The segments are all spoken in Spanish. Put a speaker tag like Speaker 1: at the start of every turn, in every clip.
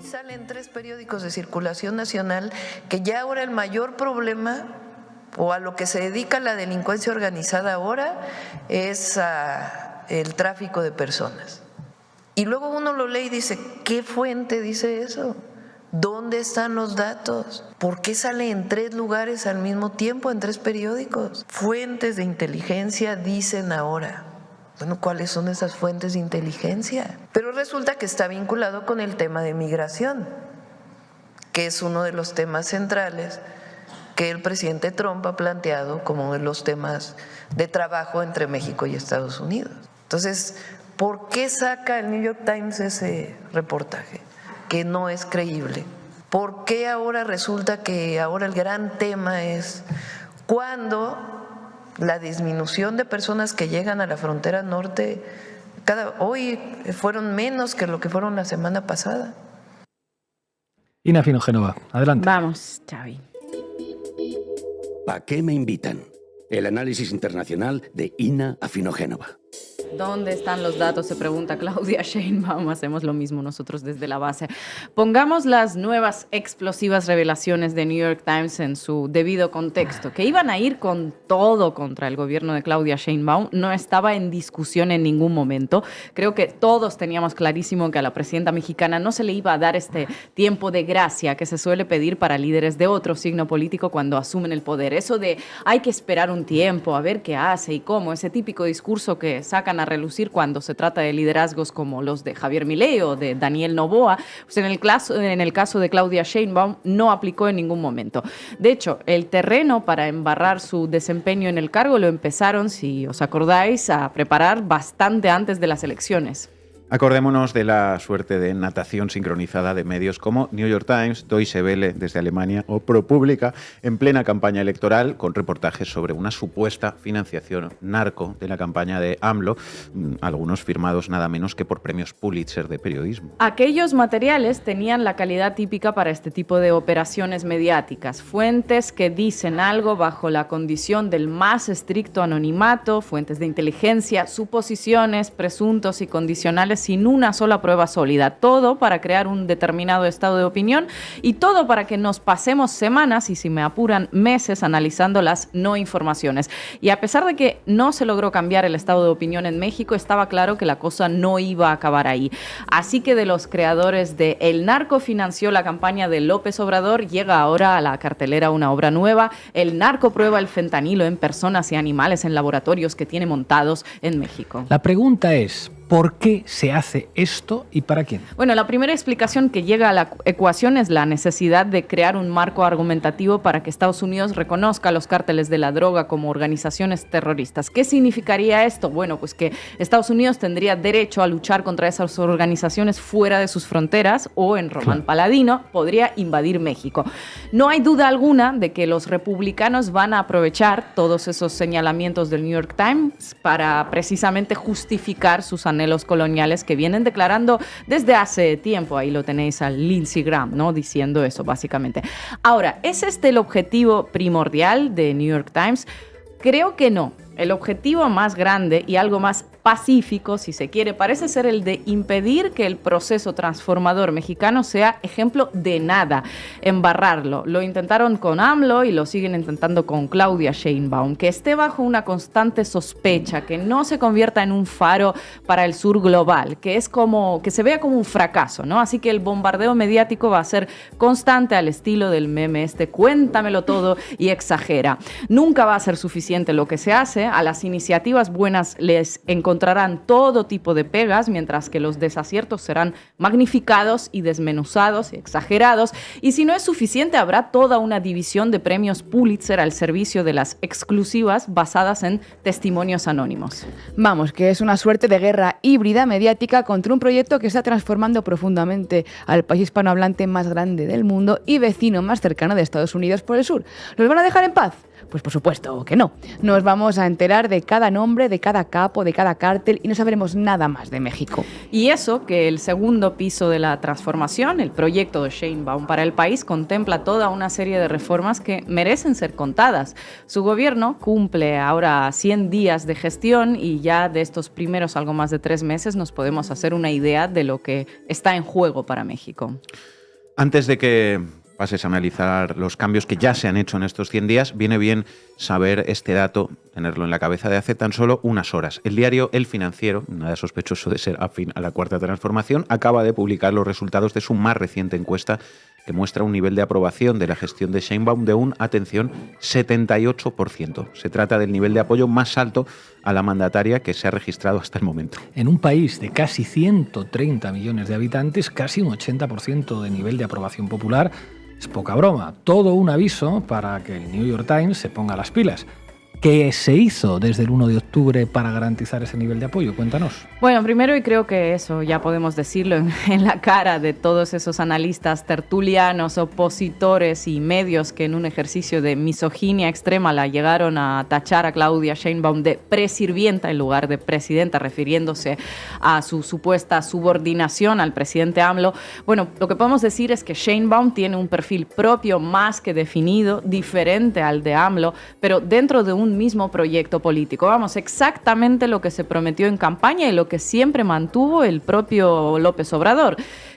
Speaker 1: sale en 3 periódicos de circulación nacional que ya ahora el mayor problema o a lo que se dedica la delincuencia organizada ahora es el tráfico de personas. Y luego uno lo lee y dice, ¿qué fuente dice eso? ¿Dónde están los datos? ¿Por qué sale en 3 lugares al mismo tiempo, en 3 periódicos? Fuentes de inteligencia dicen ahora. Bueno, ¿cuáles son esas fuentes de inteligencia? Pero resulta que está vinculado con el tema de migración, que es uno de los temas centrales que el presidente Trump ha planteado como uno de los temas de trabajo entre México y Estados Unidos. Entonces, ¿por qué saca el New York Times ese reportaje? Que no es creíble. ¿Por qué ahora resulta que ahora el gran tema es cuando la disminución de personas que llegan a la frontera norte hoy fueron menos que lo que fueron la semana pasada?
Speaker 2: Ina Finogénova, adelante.
Speaker 3: Vamos, Xavi.
Speaker 4: ¿A qué me invitan? El análisis internacional de Ina Finogénova.
Speaker 3: ¿Dónde están los datos?, se pregunta Claudia Sheinbaum. Hacemos lo mismo nosotros desde la base. Pongamos las nuevas explosivas revelaciones de New York Times en su debido contexto. Que iban a ir con todo contra el gobierno de Claudia Sheinbaum no estaba en discusión en ningún momento. Creo que todos teníamos clarísimo que a la presidenta mexicana no se le iba a dar este tiempo de gracia que se suele pedir para líderes de otro signo político cuando asumen el poder. Eso de hay que esperar un tiempo a ver qué hace y cómo, ese típico discurso que sacan a relucir cuando se trata de liderazgos como los de Javier Milei o de Daniel Noboa, pues en el caso de Claudia Sheinbaum no aplicó en ningún momento. De hecho, el terreno para embarrar su desempeño en el cargo lo empezaron, si os acordáis, a preparar bastante antes de las elecciones.
Speaker 5: Acordémonos de la suerte de natación sincronizada de medios como New York Times, Deutsche Welle desde Alemania o ProPublica en plena campaña electoral con reportajes sobre una supuesta financiación narco de la campaña de AMLO, algunos firmados nada menos que por premios Pulitzer de periodismo.
Speaker 3: Aquellos materiales tenían la calidad típica para este tipo de operaciones mediáticas. Fuentes que dicen algo bajo la condición del más estricto anonimato, fuentes de inteligencia, suposiciones, presuntos y condicionales sin una sola prueba sólida. Todo para crear un determinado estado de opinión y todo para que nos pasemos semanas y, si me apuran, meses analizando las no informaciones. Y a pesar de que no se logró cambiar el estado de opinión en México, estaba claro que la cosa no iba a acabar ahí. Así que de los creadores de El narco financió la campaña de López Obrador, llega ahora a la cartelera una obra nueva. El narco prueba el fentanilo en personas y animales en laboratorios que tiene montados en México.
Speaker 2: La pregunta es, ¿por qué se hace esto y para quién?
Speaker 3: Bueno, la primera explicación que llega a la ecuación es la necesidad de crear un marco argumentativo para que Estados Unidos reconozca a los cárteles de la droga como organizaciones terroristas. ¿Qué significaría esto? Bueno, pues que Estados Unidos tendría derecho a luchar contra esas organizaciones fuera de sus fronteras o, en Román Paladino, podría invadir México. No hay duda alguna de que los republicanos van a aprovechar todos esos señalamientos del New York Times para precisamente justificar sus anhelos coloniales que vienen declarando desde hace tiempo. Ahí lo tenéis al Lindsey Graham, ¿no?, diciendo eso básicamente. Ahora, ¿es este el objetivo primordial de New York Times? Creo que no. El objetivo más grande y algo más pacífico, si se quiere, parece ser el de impedir que el proceso transformador mexicano sea ejemplo de nada, embarrarlo. Lo intentaron con AMLO y lo siguen intentando con Claudia Sheinbaum, que esté bajo una constante sospecha, que no se convierta en un faro para el sur global, que se vea como un fracaso, ¿no? Así que el bombardeo mediático va a ser constante al estilo del meme cuéntamelo todo y exagera. Nunca va a ser suficiente lo que se hace. A las iniciativas buenas les encontrarán todo tipo de pegas, mientras que los desaciertos serán magnificados y desmenuzados y exagerados. Y si no es suficiente, habrá toda una división de premios Pulitzer al servicio de las exclusivas basadas en testimonios anónimos.
Speaker 6: Vamos, que es una suerte de guerra híbrida mediática contra un proyecto que está transformando profundamente al país hispanohablante más grande del mundo y vecino más cercano de Estados Unidos por el sur. ¿Los van a dejar en paz? Pues por supuesto que no. Nos vamos a enterar de cada nombre, de cada capo, de cada cártel y no sabremos nada más de México.
Speaker 3: Y eso que el segundo piso de la transformación, el proyecto de Sheinbaum para el país, contempla toda una serie de reformas que merecen ser contadas. Su gobierno cumple ahora 100 días de gestión y ya de estos primeros algo más de 3 meses nos podemos hacer una idea de lo que está en juego para México.
Speaker 5: Antes de que pases a analizar los cambios que ya se han hecho en estos 100 días, viene bien saber este dato, tenerlo en la cabeza de hace tan solo unas horas. El diario El Financiero, nada sospechoso de ser afín a la Cuarta Transformación, acaba de publicar los resultados de su más reciente encuesta que muestra un nivel de aprobación de la gestión de Sheinbaum de un, atención, 78%. Se trata del nivel de apoyo más alto a la mandataria que se ha registrado hasta el momento.
Speaker 2: En un país de casi 130 millones de habitantes, casi un 80% de nivel de aprobación popular, es poca broma. Todo un aviso para que el New York Times se ponga las pilas. ¿Qué se hizo desde el 1 de octubre para garantizar ese nivel de apoyo? Cuéntanos.
Speaker 3: Bueno, primero, y creo que eso ya podemos decirlo en la cara de todos esos analistas tertulianos, opositores y medios que en un ejercicio de misoginia extrema la llegaron a tachar a Claudia Sheinbaum de presirvienta en lugar de presidenta, refiriéndose a su supuesta subordinación al presidente AMLO. Bueno, lo que podemos decir es que Sheinbaum tiene un perfil propio más que definido, diferente al de AMLO, pero dentro de un mismo proyecto político. Vamos, exactamente lo que se prometió en campaña y lo que siempre mantuvo el propio López Obrador.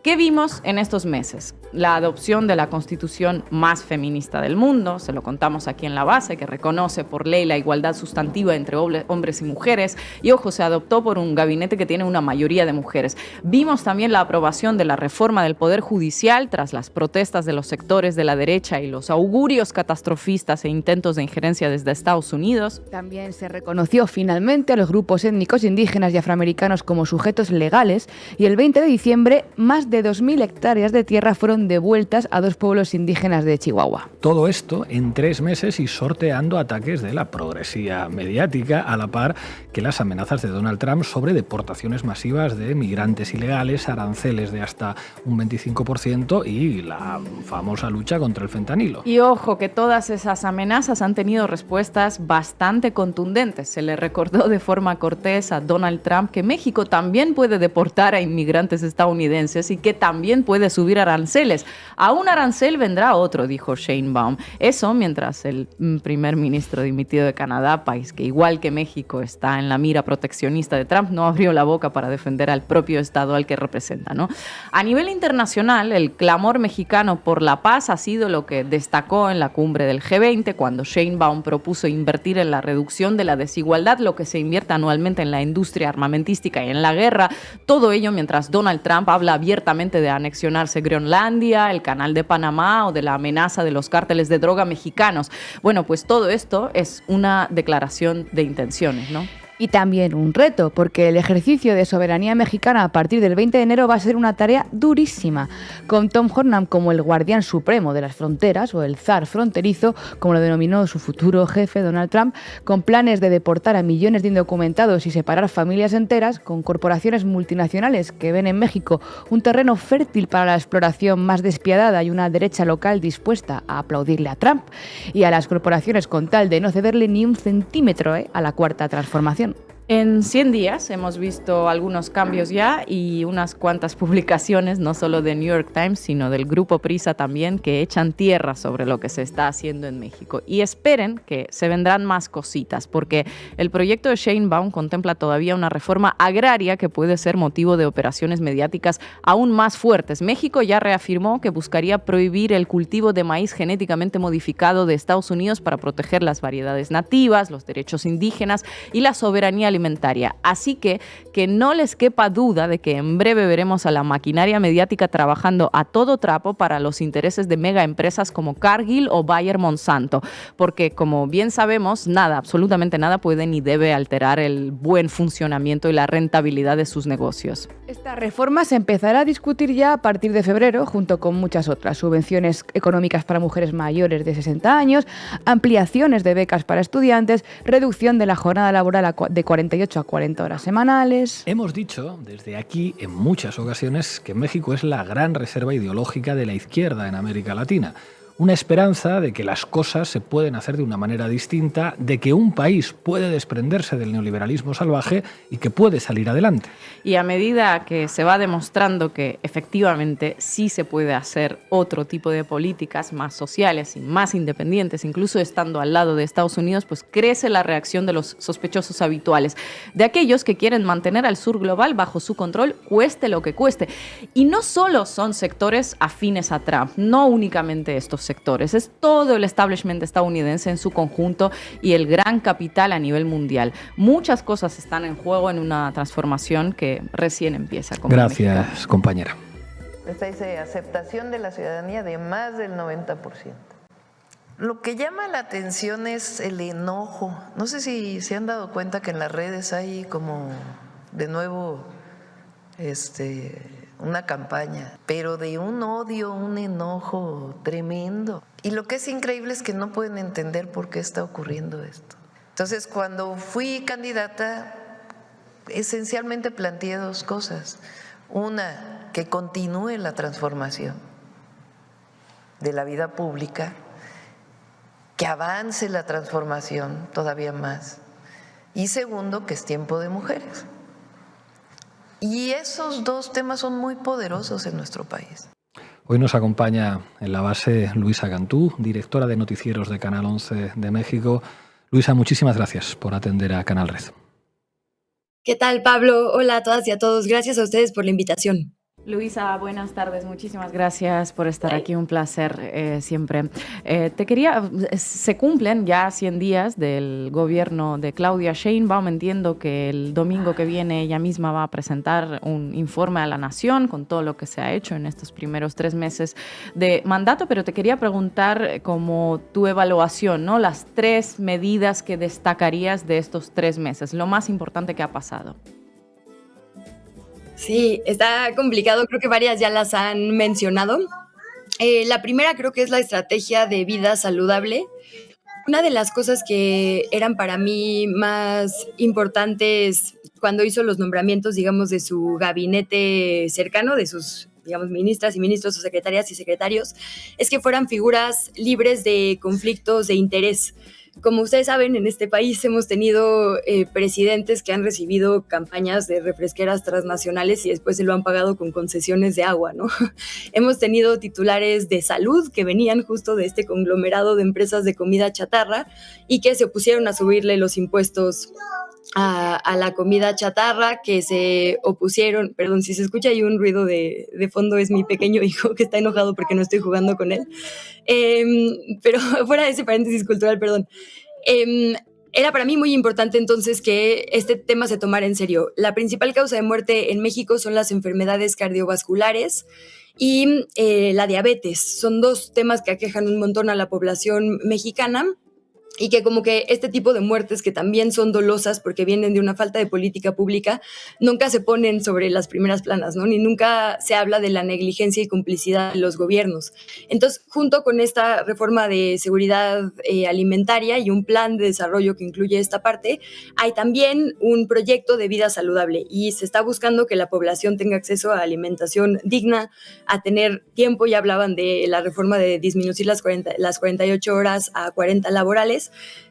Speaker 3: ¿Qué vimos en estos meses? La adopción de la constitución más feminista del mundo, se lo contamos aquí en La Base, que reconoce por ley la igualdad sustantiva entre hombres y mujeres, y ojo, se adoptó por un gabinete que tiene una mayoría de mujeres. Vimos también la aprobación de la reforma del Poder Judicial tras las protestas de los sectores de la derecha y los augurios catastrofistas e intentos de injerencia desde Estados Unidos.
Speaker 6: También se reconoció finalmente a los grupos étnicos indígenas y afroamericanos como sujetos legales, y el 20 de diciembre más de 2.000 hectáreas de tierra fueron devueltas a 2 pueblos indígenas de Chihuahua.
Speaker 2: Todo esto en 3 meses y sorteando ataques de la progresía mediática, a la par que las amenazas de Donald Trump sobre deportaciones masivas de migrantes ilegales, aranceles de hasta un 25% y la famosa lucha contra el fentanilo.
Speaker 3: Y ojo, que todas esas amenazas han tenido respuestas bastante contundentes. Se le recordó de forma cortés a Donald Trump que México también puede deportar a inmigrantes estadounidenses y que también puede subir aranceles. A un arancel vendrá otro, dijo Sheinbaum. Eso mientras el primer ministro dimitido de Canadá, país que igual que México está en la mira proteccionista de Trump, no abrió la boca para defender al propio Estado al que representa, ¿no? A nivel internacional, el clamor mexicano por la paz ha sido lo que destacó en la cumbre del G20, cuando Sheinbaum propuso invertir en la reducción de la desigualdad, lo que se invierte anualmente en la industria armamentística y en la guerra. Todo ello mientras Donald Trump habla abiertamente de anexionarse Groenlandia, el Canal de Panamá o de la amenaza de los cárteles de droga mexicanos. Bueno, pues todo esto es una declaración de intenciones, ¿no?
Speaker 6: Y también un reto, porque el ejercicio de soberanía mexicana a partir del 20 de enero va a ser una tarea durísima, con Tom Hornan como el guardián supremo de las fronteras, o el zar fronterizo, como lo denominó su futuro jefe Donald Trump, con planes de deportar a millones de indocumentados y separar familias enteras, con corporaciones multinacionales que ven en México un terreno fértil para la exploración más despiadada y una derecha local dispuesta a aplaudirle a Trump, y a las corporaciones con tal de no cederle ni un centímetro a la Cuarta Transformación.
Speaker 3: En 100 días hemos visto algunos cambios ya y unas cuantas publicaciones, no solo de New York Times, sino del Grupo Prisa también, que echan tierra sobre lo que se está haciendo en México. Y esperen que se vendrán más cositas, porque el proyecto de Sheinbaum contempla todavía una reforma agraria que puede ser motivo de operaciones mediáticas aún más fuertes. México ya reafirmó que buscaría prohibir el cultivo de maíz genéticamente modificado de Estados Unidos para proteger las variedades nativas, los derechos indígenas y la soberanía alimentaria. Así que no les quepa duda de que en breve veremos a la maquinaria mediática trabajando a todo trapo para los intereses de megaempresas como Cargill o Bayer Monsanto, porque como bien sabemos, nada, absolutamente nada puede ni debe alterar el buen funcionamiento y la rentabilidad de sus negocios.
Speaker 6: Esta reforma se empezará a discutir ya a partir de febrero, junto con muchas otras: subvenciones económicas para mujeres mayores de 60 años, ampliaciones de becas para estudiantes, reducción de la jornada laboral de 48 a 40 horas semanales.
Speaker 2: Hemos dicho desde aquí en muchas ocasiones que México es la gran reserva ideológica de la izquierda en América Latina. una esperanza de que las cosas se pueden hacer de una manera distinta, de que un país puede desprenderse del neoliberalismo salvaje y que puede salir adelante.
Speaker 3: Y a medida que se va demostrando que efectivamente sí se puede hacer otro tipo de políticas más sociales y más independientes, incluso estando al lado de Estados Unidos, pues crece la reacción de los sospechosos habituales, de aquellos que quieren mantener al sur global bajo su control, cueste lo que cueste. Y no solo son sectores afines a Trump, no únicamente estos sectores, es todo el establishment estadounidense en su conjunto y el gran capital a nivel mundial. Muchas cosas están en juego en una transformación que recién empieza.
Speaker 2: Gracias, compañera.
Speaker 1: Esta dice aceptación de la ciudadanía de más del 90%. Lo que llama la atención es el enojo. No sé si se han dado cuenta que en las redes hay como de nuevo una campaña, pero de un odio, un enojo tremendo. Y lo que es increíble es que no pueden entender por qué está ocurriendo esto. Entonces, cuando fui candidata, esencialmente planteé dos cosas. Una, que continúe la transformación de la vida pública, que avance la transformación todavía más. Y segundo, que es tiempo de mujeres. Y esos dos temas son muy poderosos en nuestro país.
Speaker 2: Hoy nos acompaña en la base Luisa Cantú, directora de noticieros de Canal 11 de México. Luisa, muchísimas gracias por atender a Canal Red.
Speaker 7: ¿Qué tal, Pablo? Hola a todas y a todos. Gracias a ustedes por la invitación.
Speaker 3: Luisa, buenas tardes. Muchísimas gracias por estar aquí. Un placer siempre. Se cumplen ya 100 días del gobierno de Claudia Sheinbaum. Entiendo que el domingo que viene ella misma va a presentar un informe a la Nación con todo lo que se ha hecho en estos primeros 3 meses de mandato, pero te quería preguntar como tu evaluación, ¿no? Las 3 medidas que destacarías de estos 3 meses, lo más importante que ha pasado.
Speaker 7: Sí, está complicado, creo que varias ya las han mencionado. La primera creo que es la estrategia de vida saludable. Una de las cosas que eran para mí más importantes cuando hizo los nombramientos, digamos, de su gabinete cercano, de sus, digamos, ministras y ministros o secretarias y secretarios, es que fueran figuras libres de conflictos de interés. Como ustedes saben, en este país hemos tenido presidentes que han recibido campañas de refresqueras transnacionales y después se lo han pagado con concesiones de agua, ¿no? Hemos tenido titulares de salud que venían justo de este conglomerado de empresas de comida chatarra y que se opusieron a subirle los impuestos a la comida chatarra, que se opusieron, perdón, si se escucha ahí un ruido de fondo, es mi pequeño hijo que está enojado porque no estoy jugando con él. Pero fuera de ese paréntesis cultural, perdón. Era para mí muy importante entonces que este tema se tomara en serio. La principal causa de muerte en México son las enfermedades cardiovasculares y la diabetes. Son 2 temas que aquejan un montón a la población mexicana. Y que como que este tipo de muertes que también son dolosas porque vienen de una falta de política pública, nunca se ponen sobre las primeras planas, ¿no? Ni nunca se habla de la negligencia y complicidad de los gobiernos. Entonces, junto con esta reforma de seguridad alimentaria y un plan de desarrollo que incluye esta parte, hay también un proyecto de vida saludable y se está buscando que la población tenga acceso a alimentación digna, a tener tiempo. Ya hablaban de la reforma de disminuir las 48 horas a 40 laborales.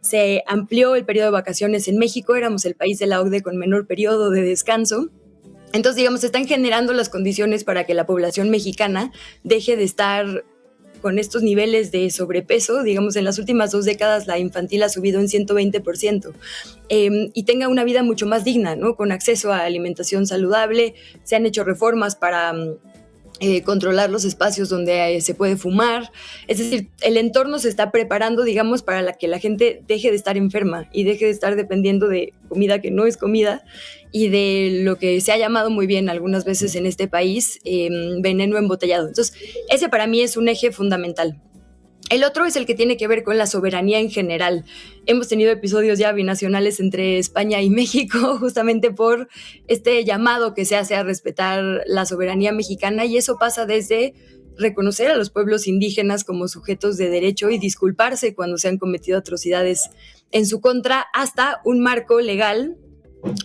Speaker 7: Se amplió el periodo de vacaciones en México, éramos el país de la OCDE con menor periodo de descanso. Entonces, digamos, se están generando las condiciones para que la población mexicana deje de estar con estos niveles de sobrepeso. Digamos, en las últimas 2 décadas la infantil ha subido en 120%, y tenga una vida mucho más digna, ¿no? Con acceso a alimentación saludable. Se han hecho reformas para controlar los espacios donde se puede fumar. Es decir, el entorno se está preparando, digamos, para que la gente deje de estar enferma y deje de estar dependiendo de comida que no es comida y de lo que se ha llamado muy bien algunas veces en este país veneno embotellado. Entonces, ese para mí es un eje fundamental. El otro es el que tiene que ver con la soberanía en general. Hemos tenido episodios ya binacionales entre España y México justamente por este llamado que se hace a respetar la soberanía mexicana, y eso pasa desde reconocer a los pueblos indígenas como sujetos de derecho y disculparse cuando se han cometido atrocidades en su contra, hasta un marco legal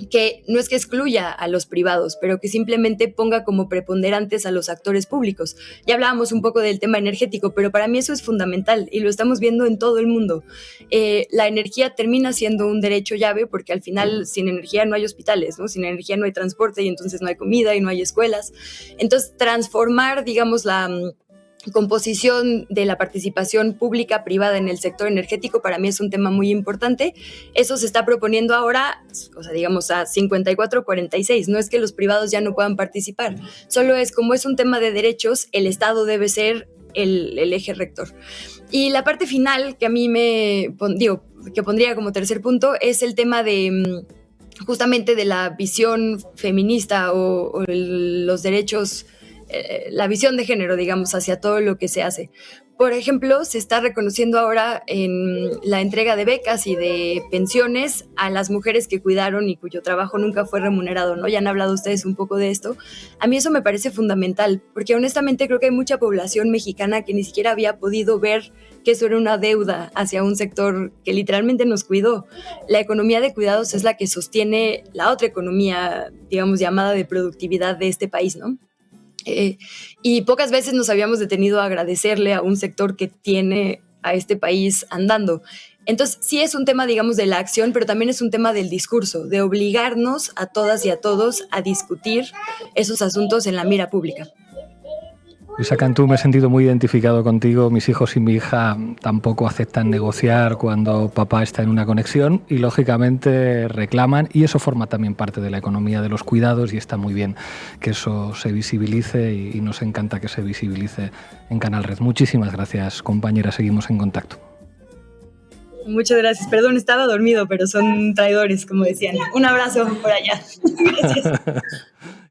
Speaker 7: que no es que excluya a los privados, pero que simplemente ponga como preponderantes a los actores públicos. Ya hablábamos un poco del tema energético, pero para mí eso es fundamental y lo estamos viendo en todo el mundo. La energía termina siendo un derecho llave porque al final sin energía no hay hospitales, ¿no? Sin energía no hay transporte y entonces no hay comida y no hay escuelas. Entonces, transformar, digamos, la composición de la participación pública privada en el sector energético para mí es un tema muy importante. Eso se está proponiendo ahora, o sea, digamos a 54-46. No es que los privados ya no puedan participar, solo es como es un tema de derechos, el Estado debe ser el eje rector. Y la parte final que a mí que pondría como tercer punto es el tema de justamente de la visión feminista o los derechos, la visión de género, digamos, hacia todo lo que se hace. Por ejemplo, se está reconociendo ahora en la entrega de becas y de pensiones a las mujeres que cuidaron y cuyo trabajo nunca fue remunerado, ¿no? Ya han hablado ustedes un poco de esto. A mí eso me parece fundamental, porque honestamente creo que hay mucha población mexicana que ni siquiera había podido ver que eso era una deuda hacia un sector que literalmente nos cuidó. La economía de cuidados es la que sostiene la otra economía, digamos, llamada de productividad de este país, ¿no? Y pocas veces nos habíamos detenido a agradecerle a un sector que tiene a este país andando. Entonces, sí es un tema, digamos, de la acción, pero también es un tema del discurso, de obligarnos a todas y a todos a discutir esos asuntos en la mira pública.
Speaker 2: Luisa Cantú, me he sentido muy identificado contigo. Mis hijos y mi hija tampoco aceptan negociar cuando papá está en una conexión y lógicamente reclaman, y eso forma también parte de la economía de los cuidados y está muy bien que eso se visibilice y nos encanta que se visibilice en Canal Red. Muchísimas gracias, compañera, seguimos en contacto.
Speaker 7: Muchas gracias. Perdón, estaba dormido, pero son traidores, como decían. Un abrazo por allá. Gracias.